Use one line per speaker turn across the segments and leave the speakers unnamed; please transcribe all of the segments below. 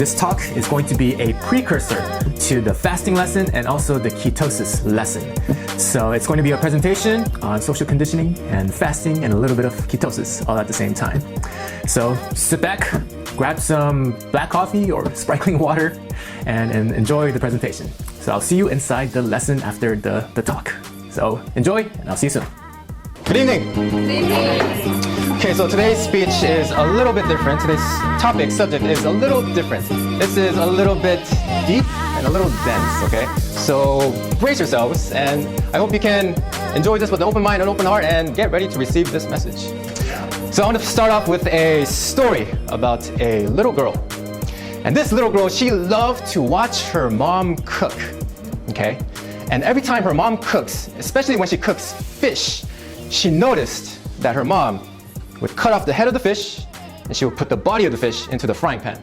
This talk is going to be a precursor to the fasting lesson and also the ketosis lesson. So it's going to be a presentation on social conditioning and fasting and a little bit of ketosis all at the same time. So sit back, grab some black coffee or sparkling water and enjoy the presentation. So I'll see you inside the lesson after the talk. So enjoy and I'll see you soon.
Good evening.
Good evening.
Okay, so today's speech is a little bit different. Today's topic, subject is a little different. This is a little bit deep and a little dense, okay? So brace yourselves, and I hope you can enjoy this with an open mind and open heart and get ready to receive this message. So I want to start off with a story about a little girl. And this little girl, she loved to watch her mom cook, okay? And every time her mom cooks, especially when she cooks fish, she noticed that her mom would cut off the head of the fish and she would put the body of the fish into the frying pan.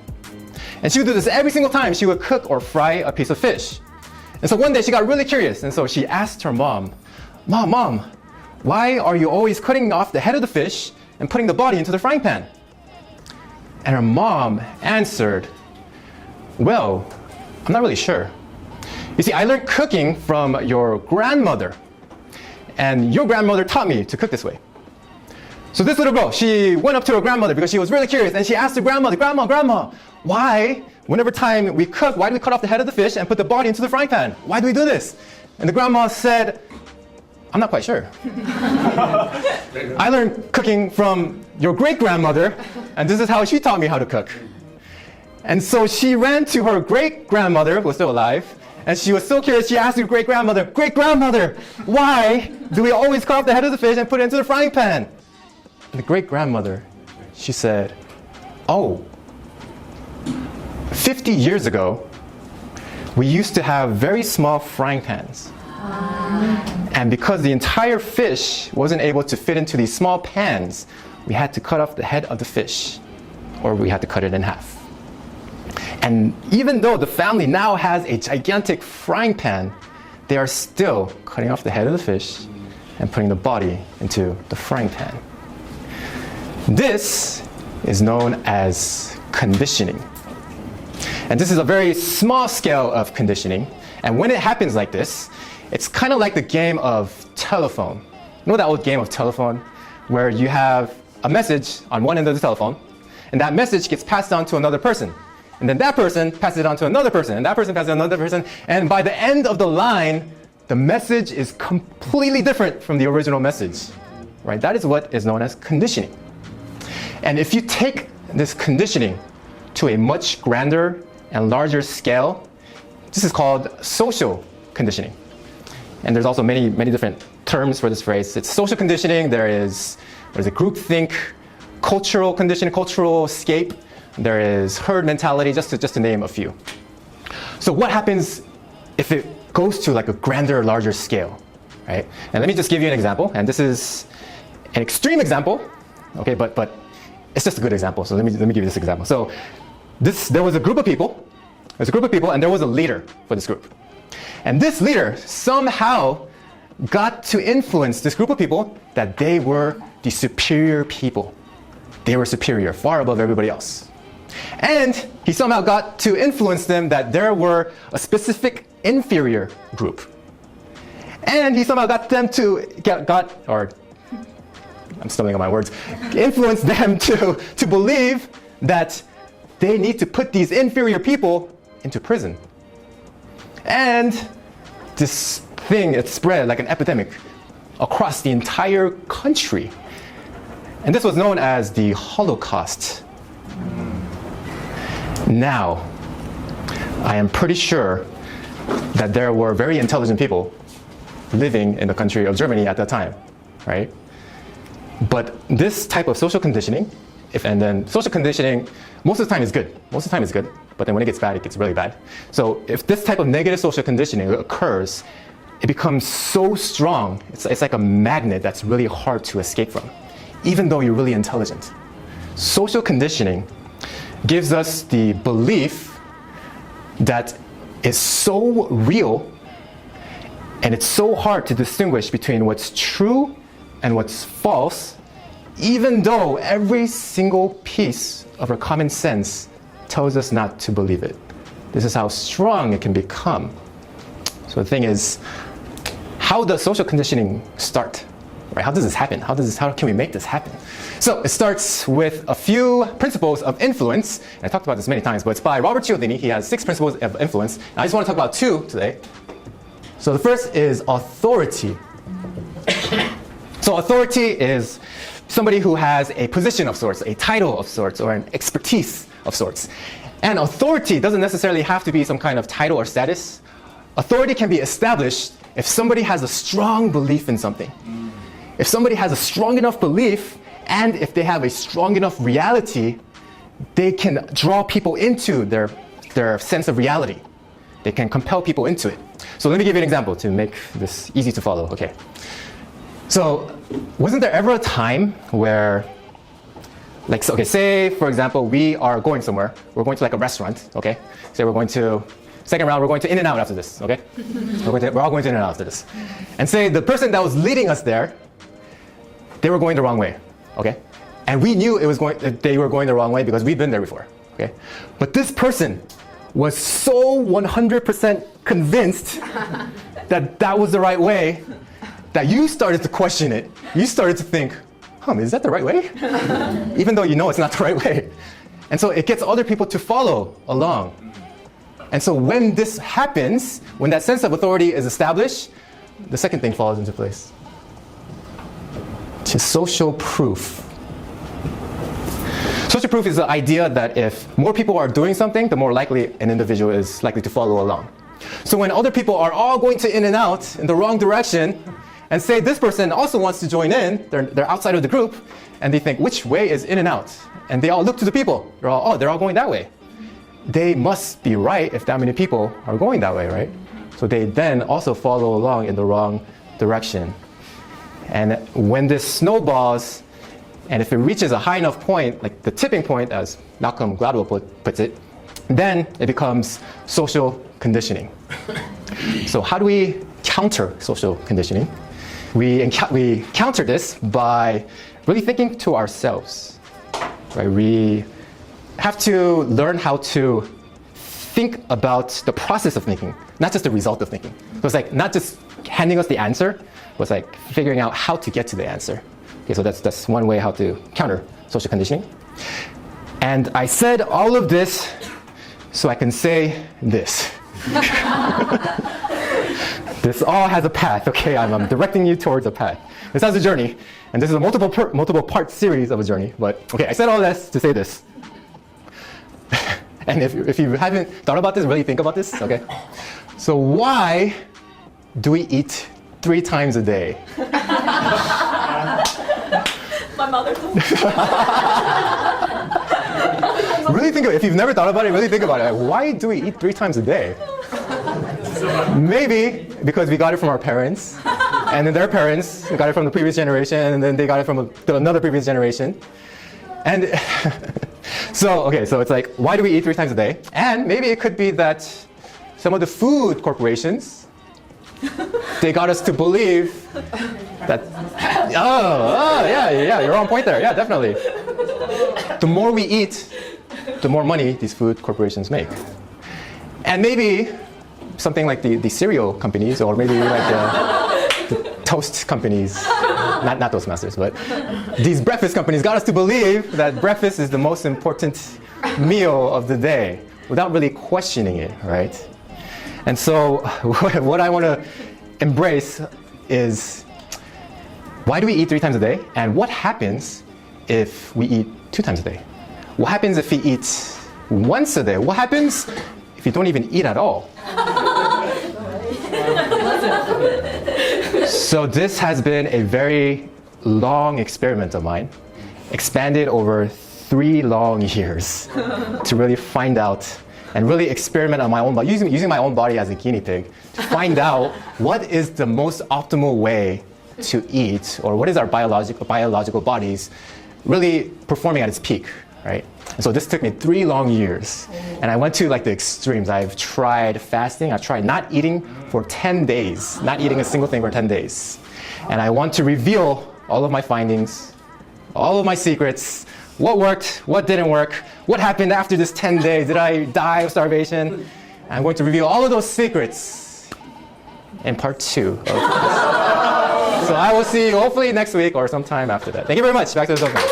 And she would do this every single time she would cook or fry a piece of fish. And so one day she got really curious, and so she asked her mom, Mom, why are you always cutting off the head of the fish and putting the body into the frying pan? And her mom answered, well, I'm not really sure. You see, I learned cooking from your grandmother, and your grandmother taught me to cook this way. So this little girl, she went up to her grandmother because she was really curious, and she asked her grandmother, Grandma, why, whenever time we cook, why do we cut off the head of the fish and put the body into the frying pan? Why do we do this? And the grandma said, I'm not quite sure. I learned cooking from your great-grandmother, and this is how she taught me how to cook. And so she ran to her great-grandmother, who was still alive, and she was so curious, she asked her great-grandmother, why do we always cut off the head of the fish and put it into the frying pan? And the great-grandmother, she said, 50 years ago, we used to have very small frying pans. And because the entire fish wasn't able to fit into these small pans, we had to cut off the head of the fish, or we had to cut it in half. And even though the family now has a gigantic frying pan, they are still cutting off the head of the fish and putting the body into the frying pan. This is known as conditioning. And this is a very small scale of conditioning. And when it happens like this, it's kind of like the game of telephone. You know that old game of telephone where you have a message on one end of the telephone, and that message gets passed on to another person. And then that person passes it on to another person, and that person passes it on to another person, and by the end of the line, the message is completely different from the original message, right? That is what is known as conditioning. And if you take this conditioning to a much grander and larger scale, this is called social conditioning. And there's also many different terms for this phrase. It's social conditioning, there is groupthink, cultural conditioning, cultural escape, there is herd mentality, just to name a few. So what happens if it goes to like a grander, larger scale, right? And let me just give you an example, and this is an extreme example, okay, but it's just a good example, so let me give you this example. So there was a group of people, and there was a leader for this group. And this leader somehow got to influence this group of people that they were the superior people. They were superior, far above everybody else. And he somehow got to influence them that there were a specific inferior group. And he somehow got them to I'm stumbling on my words, influence them to believe that they need to put these inferior people into prison. And this thing, it spread like an epidemic across the entire country. And this was known as the Holocaust. Now, I am pretty sure that there were very intelligent people living in the country of Germany at that time, right? But this type of social conditioning, social conditioning, most of the time is good. But then when it gets bad, it gets really bad. So if this type of negative social conditioning occurs, it becomes so strong. It's like a magnet that's really hard to escape from, even though you're really intelligent. Social conditioning gives us the belief that is so real, and it's so hard to distinguish between what's true and what's false, even though every single piece of our common sense tells us not to believe it. This is how strong it can become. So the thing is, how does social conditioning start? Right? How does this happen? How can we make this happen? So it starts with a few principles of influence. And I talked about this many times, but it's by Robert Cialdini. He has 6 principles of influence. And I just want to talk about 2 today. So the first is authority. So authority is somebody who has a position of sorts, a title of sorts, or an expertise of sorts. And authority doesn't necessarily have to be some kind of title or status. Authority can be established if somebody has a strong belief in something. If somebody has a strong enough belief, and if they have a strong enough reality, they can draw people into their sense of reality. They can compel people into it. So let me give you an example to make this easy to follow. Okay. So wasn't there ever a time where, say for example, we are going somewhere. We're going to like a restaurant. Okay. Say we're going to, second round, we're going to In-N-Out after this. Okay. We're all going to In-N-Out after this. And say the person that was leading us there, they were going the wrong way, okay? And we knew they were going the wrong way because we've been there before, okay? But this person was so 100% convinced that that was the right way that you started to question it. You started to think, is that the right way? Even though you know it's not the right way. And so it gets other people to follow along. And so when this happens, when that sense of authority is established, the second thing falls into place. To social proof. Social proof is the idea that if more people are doing something, the more likely an individual is likely to follow along. So when other people are all going to In-N-Out in the wrong direction, and say this person also wants to join in, they're outside of the group, and they think, which way is In-N-Out? And they all look to the people. They're all going that way. They must be right if that many people are going that way, right? So they then also follow along in the wrong direction. And when this snowballs, and if it reaches a high enough point, like the tipping point, as Malcolm Gladwell puts it, then it becomes social conditioning. So how do we counter social conditioning? We counter this by really thinking to ourselves. Right? We have to learn how to think about the process of thinking, not just the result of thinking. So it's like not just handing us the answer, was like figuring out how to get to the answer. Okay, so that's one way how to counter social conditioning. And I said all of this so I can say this. This all has a path, okay? I'm directing you towards a path. This has a journey, and this is a multiple part series of a journey. But okay, I said all this to say this. And if you haven't thought about this, really think about this, okay? So why do we eat 3 times a day?
My mother told me.
Really think of it. If you've never thought about it, really think about it. Like, why do we eat 3 times a day? Maybe because we got it from our parents, and then their parents got it from the previous generation, and then they got it from another previous generation. And so it's like, why do we eat 3 times a day? And maybe it could be that some of the food corporations, they got us to believe that, yeah, you're on point there. Yeah, definitely. The more we eat, the more money these food corporations make. And maybe something like the cereal companies, or maybe like the toast companies, not Toastmasters, but these breakfast companies got us to believe that breakfast is the most important meal of the day without really questioning it, right? And so what I want to embrace is, why do we eat 3 times a day? And what happens if we eat 2 times a day? What happens if we eat once a day? What happens if you don't even eat at all? So this has been a very long experiment of mine, expanded over 3 long years to really find out and really experiment on my own body, using my own body as a guinea pig to find out what is the most optimal way to eat, or what is our biological bodies really performing at its peak, right? And so this took me 3 long years, and I went to like the extremes. I've tried fasting. I've tried not eating for 10 days, not eating a single thing for 10 days. And I want to reveal all of my findings, all of my secrets, What worked? What didn't work? What happened after this 10 days? Did I die of starvation? I'm going to reveal all of those secrets in part 2. So I will see you hopefully next week or sometime after that. Thank you very much. Back to the program.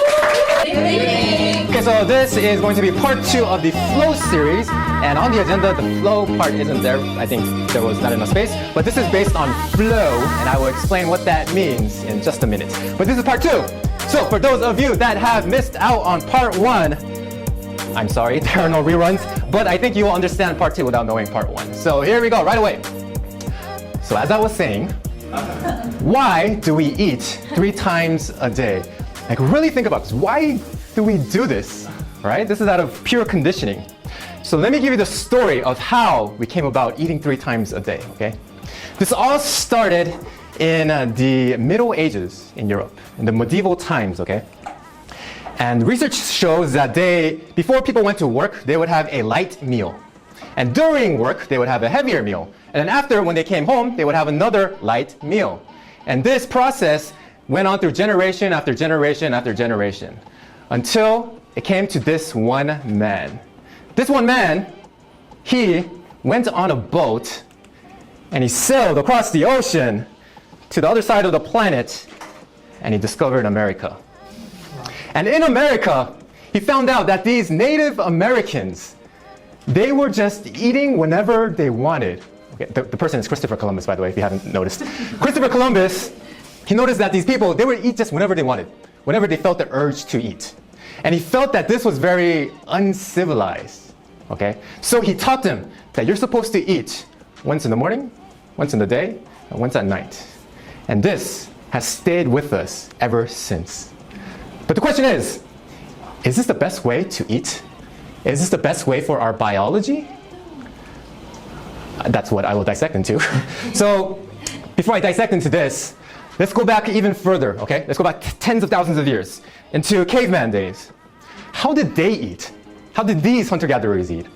Okay, so this is going to be part 2 of the flow series, and on the agenda, the flow part isn't there. I think there was not enough space, but this is based on flow, and I will explain what that means in just a minute. But this is part 2. So for those of you that have missed out on part 1, I'm sorry, there are no reruns, but I think you will understand part 2 without knowing part 1. So here we go, right away. So as I was saying, why do we eat 3 times a day? Like, really think about this. Why do we do this? Right? This is out of pure conditioning. So let me give you the story of how we came about eating 3 times a day, okay? This all started in the Middle Ages in Europe, in the medieval times, okay? And research shows that before people went to work, they would have a light meal. And during work, they would have a heavier meal. And then after, when they came home, they would have another light meal. And this process went on through generation after generation after generation, until it came to this one man. This one man, he went on a boat and he sailed across the ocean to the other side of the planet, and he discovered America. And in America, he found out that these Native Americans, they were just eating whenever they wanted. Okay, the person is Christopher Columbus, by the way, if you haven't noticed. Christopher Columbus, he noticed that these people, they would eat just whenever they wanted, whenever they felt the urge to eat. And he felt that this was very uncivilized, okay? So he taught them that you're supposed to eat once in the morning, once in the day, and once at night. And this has stayed with us ever since. But the question is this the best way to eat? Is this the best way for our biology? That's what I will dissect into. So before I dissect into this, let's go back even further, okay? Let's go back tens of thousands of years into caveman days. How did they eat? How did these hunter-gatherers eat?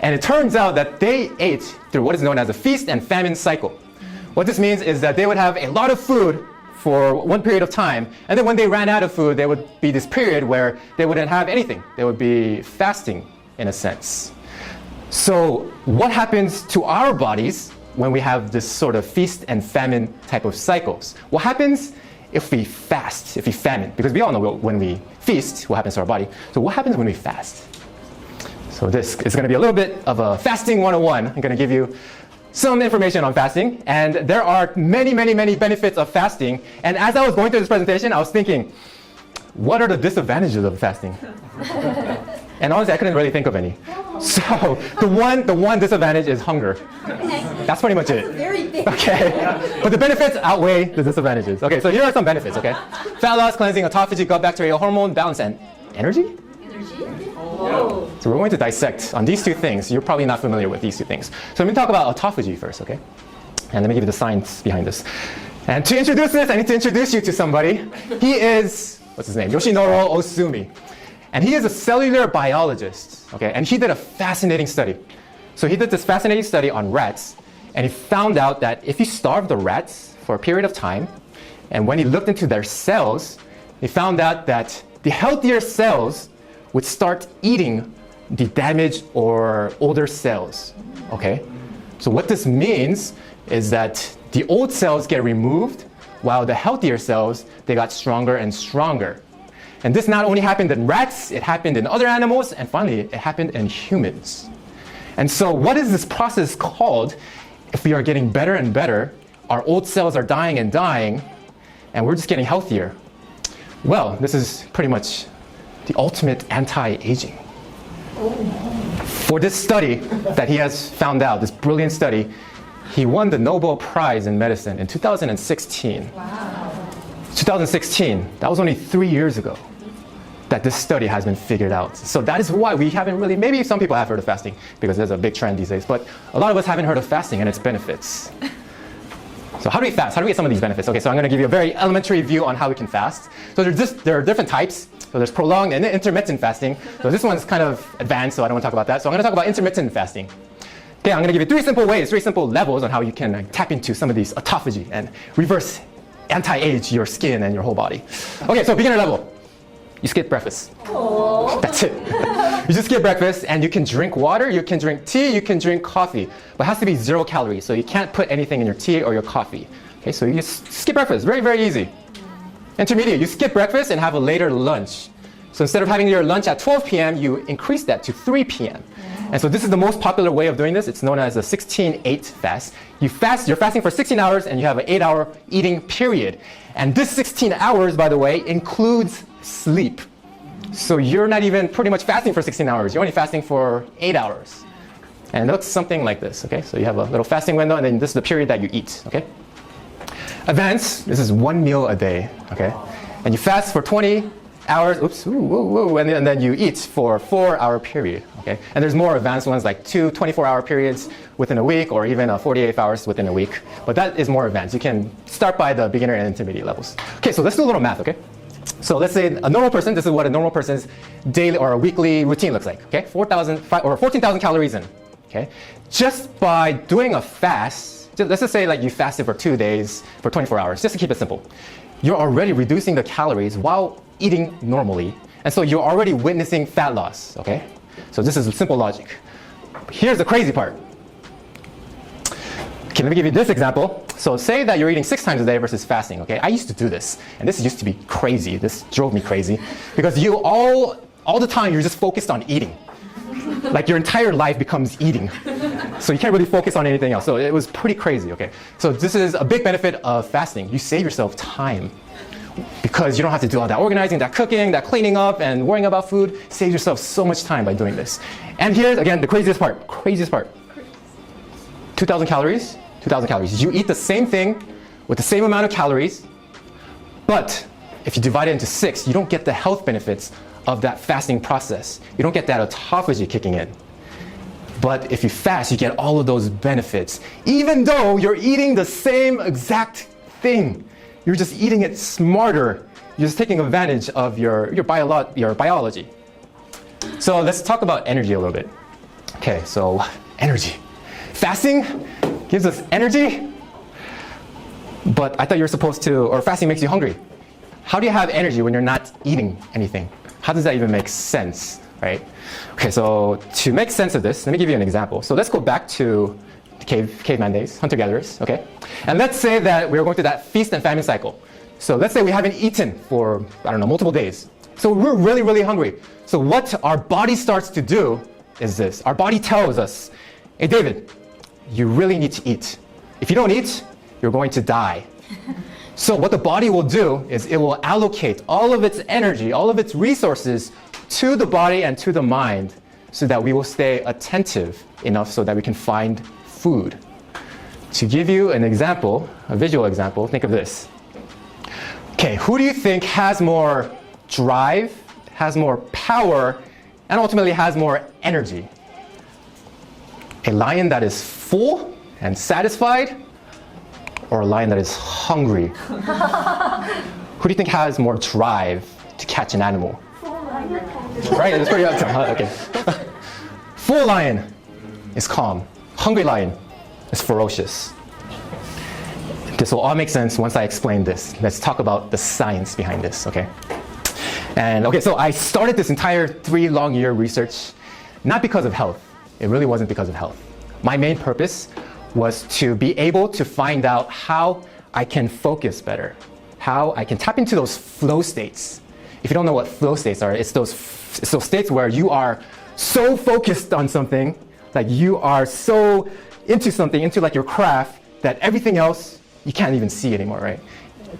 And it turns out that they ate through what is known as a feast and famine cycle. What this means is that they would have a lot of food for one period of time, and then when they ran out of food, there would be this period where they wouldn't have anything. They would be fasting, in a sense. So what happens to our bodies when we have this sort of feast and famine type of cycles? What happens if we fast, if we famine? Because we all know when we feast, what happens to our body. So what happens when we fast? So this is going to be a little bit of a fasting 101. I'm going to give you some information on fasting, and there are many, many, many benefits of fasting. And as I was going through this presentation, I was thinking, what are the disadvantages of fasting? And honestly, I couldn't really think of any. So the one disadvantage is hunger. That's pretty much it.
Very big.
Okay, but the benefits outweigh the disadvantages. Okay, so here are some benefits. Okay, fat loss, cleansing, autophagy, gut bacteria, hormone balance, and energy. So we're going to dissect on these 2 things. You're probably not familiar with these 2 things. So let me talk about autophagy first, okay? And let me give you the science behind this. And to introduce this, I need to introduce you to somebody. He is, what's his name? Yoshinoro Osumi. And he is a cellular biologist, okay? And he did a fascinating study. So he did this fascinating study on rats, and he found out that if you starve the rats for a period of time, and when he looked into their cells, he found out that the healthier cells would start eating the damaged or older cells, okay? So what this means is that the old cells get removed while the healthier cells, they got stronger and stronger. And this not only happened in rats, it happened in other animals, and finally, it happened in humans. And so what is this process called if we are getting better and better, our old cells are dying and dying, and we're just getting healthier? Well, this is pretty much the ultimate anti-aging. For this study that he has found out, this brilliant study, he won the Nobel Prize in Medicine in 2016. Wow. 2016, that was only 3 years ago that this study has been figured out. So that is why we haven't really, maybe some people have heard of fasting because there's a big trend these days, but a lot of us haven't heard of fasting and its benefits. So how do we fast? How do we get some of these benefits? Okay, so I'm going to give you a very elementary view on how we can fast. So there are different types. So there's prolonged and intermittent fasting. So this one's kind of advanced, so I don't want to talk about that. So I'm going to talk about intermittent fasting. Okay, I'm going to give you 3 simple ways, 3 simple levels on how you can tap into some of these autophagy and reverse anti-age your skin and your whole body. Okay, so beginner level. You skip breakfast. That's it. You just skip breakfast and you can drink water, you can drink tea, you can drink coffee. But it has to be 0 calories, so you can't put anything in your tea or your coffee. Okay, so you just skip breakfast. Very, very easy. Intermediate, you skip breakfast and have a later lunch. So instead of having your lunch at 12 p.m., you increase that to 3 p.m. And so this is the most popular way of doing this. It's known as a 16-8 fast. You're fasting for 16 hours and you have an 8-hour eating period. And this 16 hours, by the way, includes sleep. So you're not even pretty much fasting for 16 hours. You're only fasting for 8 hours. And it looks something like this, okay? So you have a little fasting window and then this is the period that you eat, okay? Advanced, this is 1 meal a day, okay? And you fast for 20 hours, and then you eat for a 4-hour period, okay? And there's more advanced ones like 2 24-hour periods within a week or even 48 hours within a week. But that is more advanced. You can start by the beginner and intermediate levels. Okay, so let's do a little math, okay? So let's say a normal person, this is what a normal person's daily or a weekly routine looks like, okay? 14,000 calories in, okay? Just by doing a fast, let's just say like you fasted for 2 days for 24 hours, just to keep it simple. You're already reducing the calories while eating normally. And so you're already witnessing fat loss, okay? So this is simple logic. Here's the crazy part. Okay, let me give you this example. So say that you're eating 6 times a day versus fasting, okay? I used to do this, and this used to be crazy. This drove me crazy because you all the time you're just focused on eating. Like your entire life becomes eating. So you can't really focus on anything else. So it was pretty crazy, okay? So this is a big benefit of fasting. You save yourself time because you don't have to do all that organizing, that cooking, that cleaning up, and worrying about food. Save yourself so much time by doing this. And here's, again, the craziest part. 2,000 calories, 2,000 calories. You eat the same thing with the same amount of calories, but if you divide it into 6, you don't get the health benefits of that fasting process. You don't get that autophagy kicking in. But if you fast, you get all of those benefits, even though you're eating the same exact thing. You're just eating it smarter. You're just taking advantage of your biology. So let's talk about energy a little bit. Okay, so energy. Fasting gives us energy, but I thought you were supposed to, or fasting makes you hungry. How do you have energy when you're not eating anything? How does that even make sense, right? Okay, so to make sense of this, let me give you an example. So let's go back to caveman days, hunter-gatherers, okay? And let's say that we're going through that feast and famine cycle. So let's say we haven't eaten for, I don't know, multiple days. So we're really, really hungry. So what our body starts to do is this. Our body tells us, hey, David, you really need to eat. If you don't eat, you're going to die. So what the body will do is it will allocate all of its energy, all of its resources to the body and to the mind so that we will stay attentive enough so that we can find food. To give you an example, a visual example, think of this. Okay, who do you think has more drive, has more power, and ultimately has more energy? A lion that is full and satisfied, or a lion that is hungry? Who do you think has more drive to catch an animal? Right, it's pretty okay. Full lion is calm. Hungry lion is ferocious. This will all make sense once I explain this. Let's talk about the science behind this, okay? And okay, so I started this entire 3-long-year research not because of health. It really wasn't because of health. My main purpose was to be able to find out how I can focus better, how I can tap into those flow states. If you don't know what flow states are, it's those states where you are so focused on something, like you are so into something, into like your craft, that everything else, you can't even see anymore, right?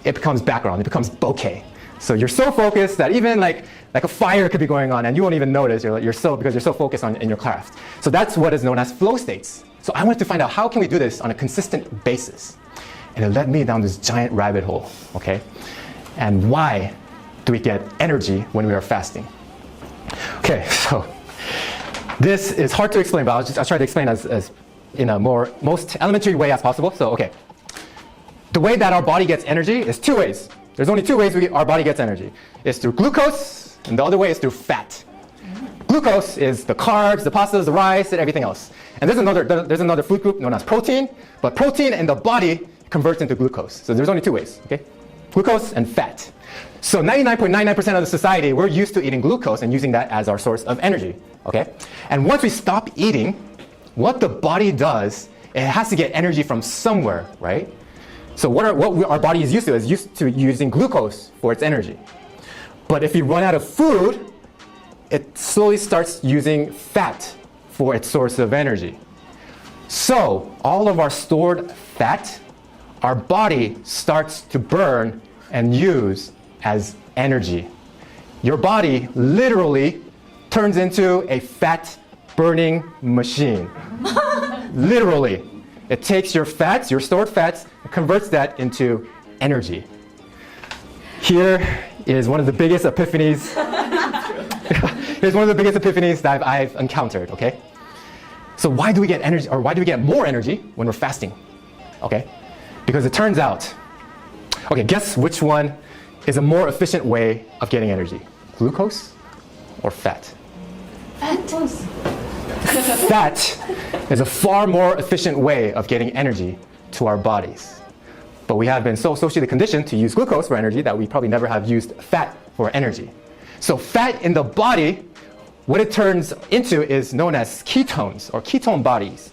It becomes background, it becomes bokeh. So you're so focused that even like a fire could be going on and you won't even notice, because you're so focused in your craft. So that's what is known as flow states. So I wanted to find out how can we do this on a consistent basis. And it led me down this giant rabbit hole, okay? And why do we get energy when we are fasting? Okay, so this is hard to explain, but I'll try to explain as in a most elementary way as possible. So, okay. The way that our body gets energy is 2 ways. There's only 2 ways our body gets energy. It's through glucose, and the other way is through fat. Glucose is the carbs, the pastas, the rice, and everything else. And there's another food group known as protein, but protein in the body converts into glucose. So there's only 2 ways, okay? Glucose and fat. So 99.99% of the society, we're used to eating glucose and using that as our source of energy, okay? And once we stop eating, what the body does, it has to get energy from somewhere, right? So our body is used to using glucose for its energy. But if you run out of food, it slowly starts using fat for its source of energy. So all of our stored fat, our body starts to burn and use as energy. Your body literally turns into a fat burning machine. Literally. It takes your fats, your stored fats, and converts that into energy. Here is one of the biggest epiphanies. Here's one of the biggest epiphanies that I've encountered, okay? So why do we get energy, or why do we get more energy when we're fasting? Okay? Because it turns out, okay, guess which one is a more efficient way of getting energy? Glucose or fat? Fat is a far more efficient way of getting energy to our bodies. But we have been so socially conditioned to use glucose for energy that we probably never have used fat for energy. So fat in the body, what it turns into is known as ketones or ketone bodies.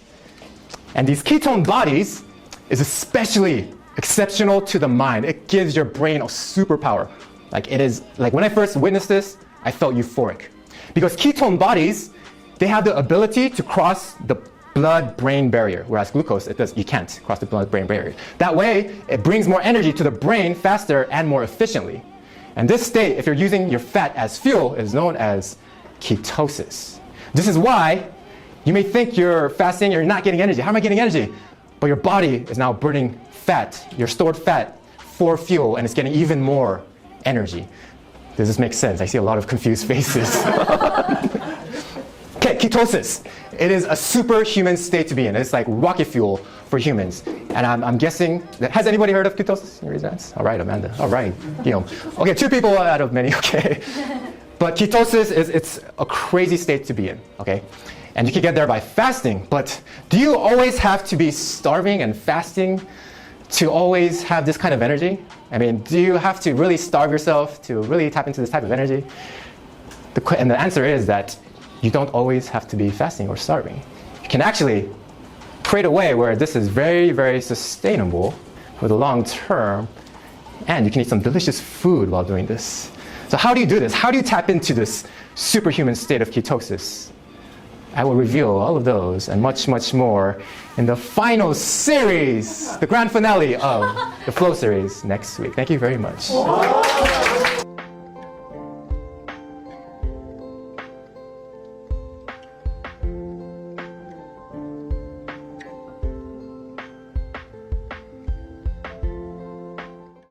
And these ketone bodies is especially exceptional to the mind. It gives your brain a superpower. Like when I first witnessed this, I felt euphoric. Because ketone bodies, they have the ability to cross the blood-brain barrier, whereas glucose, you can't cross the blood-brain barrier. That way, it brings more energy to the brain faster and more efficiently. And this state, if you're using your fat as fuel, is known as ketosis. This is why you may think you're fasting, you're not getting energy. How am I getting energy? But your body is now burning fat, your stored fat, for fuel, and it's getting even more energy. Does this make sense? I see a lot of confused faces. Okay, ketosis. It is a superhuman state to be in. It's like rocket fuel for humans. And I'm guessing that, has anybody heard of ketosis? Raise your hands. All right, Amanda. All right, Guillaume. Okay, 2 people out of many, okay. But ketosis it's a crazy state to be in, okay? And you can get there by fasting, but do you always have to be starving and fasting to always have this kind of energy? I mean, do you have to really starve yourself to really tap into this type of energy? And the answer is that you don't always have to be fasting or starving. You can actually create a way where this is very, very sustainable for the long term, and you can eat some delicious food while doing this. So how do you do this? How do you tap into this superhuman state of ketosis? I will reveal all of those and much, much more in the final series, the grand finale of the Flow series next week. Thank you very much.